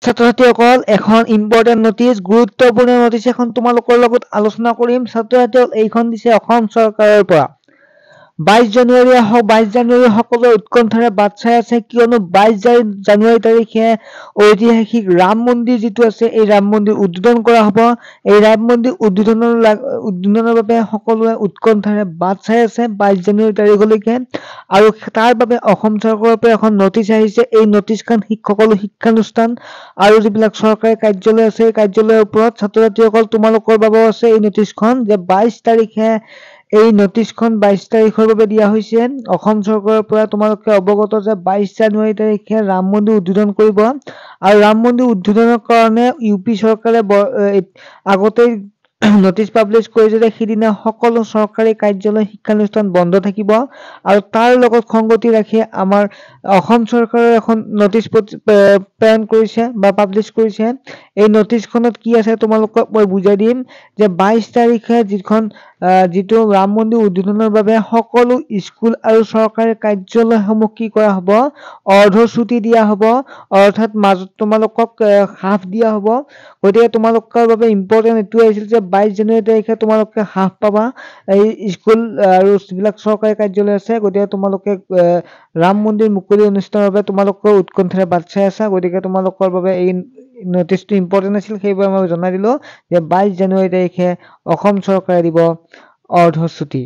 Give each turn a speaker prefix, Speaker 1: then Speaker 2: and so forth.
Speaker 1: ছাত্ৰ-ছাত্ৰীসকল এখন important notice গুৰুত্বপূৰ্ণ নটিচ এখন তোমালোকৰ লগত আলোচনা কৰিম। ছাত্ৰ-ছাত্ৰীসকল এইখন দিছে অসম চৰকাৰৰ পৰা। 22 জানুৱাৰী সকলোৱে উৎকণ্ঠাৰে বাট চাই আছে, কিয়নো 22 জানুৱাৰী তাৰিখে ঐতিহাসিক ৰাম মন্দিৰ যিটো আছে এই ৰাম মন্দিৰ উদ্বোধন কৰা হ'ব। এই ৰাম মন্দিৰ উদ্বোধনৰ বাবে সকলোৱে উৎকণ্ঠাৰে বাট চাই আছে 22 জানুৱাৰী তাৰিখলৈকে। আৰু তাৰ বাবে অসম চৰকাৰৰ পৰা এখন নটিচ আহিছে। এই নটিচখন সকলো শিক্ষানুষ্ঠান আৰু যিবিলাক চৰকাৰী কাৰ্যালয় আছে এই কাৰ্যালয়ৰ ওপৰত। ছাত্ৰ-ছাত্ৰীসকল তোমালোকৰ বাবেও আছে এই নটিচখন, যে 22 তাৰিখে এই নটিচখন 22 তাৰিখৰ বাবে দিয়া হৈছে অসম চৰকাৰৰ পৰা। তোমালোকে অৱগত যে 22 জানুৱাৰী তাৰিখে ৰাম মন্দিৰ উদ্বোধন কৰিব। আৰু ৰাম মন্দিৰ উদ্বোধনৰ কাৰণে ইউপি চৰকাৰে আগতেই নটিচ পাব্লিছ কৰিছে যে সিদিনা সকলো চৰকাৰী কাৰ্যালয় শিক্ষানুষ্ঠান বন্ধ থাকিব। আৰু তাৰ লগত সংগতি ৰাখি আমাৰ অসম চৰকাৰৰ এখন নটিচ প্ৰেৰণ কৰিছে বা পাব্লিছ কৰিছে। এই নটিচখনত কি আছে তোমালোকক মই বুজাই দিম, যে 22 তাৰিখে যিটো ৰাম মন্দিৰ উদ্বোধনৰ বাবে সকলো স্কুল আৰু চৰকাৰী কাৰ্যালয়সমূহ কি কৰা হ'ব, অৰ্ধ ছুটি দিয়া হ'ব, অৰ্থাৎ মাজত তোমালোকক হাফ দিয়া হ'ব। গতিকে তোমালোকৰ বাবে ইম্পৰ্টেণ্ট এইটো আহিছিল যে 22 জানুৱাৰী তাৰিখে তোমালোকে হাফ পাবা এই স্কুল আৰু যিবিলাক চৰকাৰী কাৰ্যালয় আছে। গতিকে তোমালোকে ৰাম মন্দিৰ মুকলি অনুষ্ঠানৰ বাবে তোমালোকৰ উৎকণ্ঠাৰে বাট চাই আছা। গতিকে তোমালোকৰ বাবে এই নটিচটো ইম্পৰ্টেণ্ট আছিল, সেইবাবে মই জনাই দিলোঁ যে 22 জানুৱাৰী তাৰিখে অসম চৰকাৰে দিব অৰ্ধ ছুটি।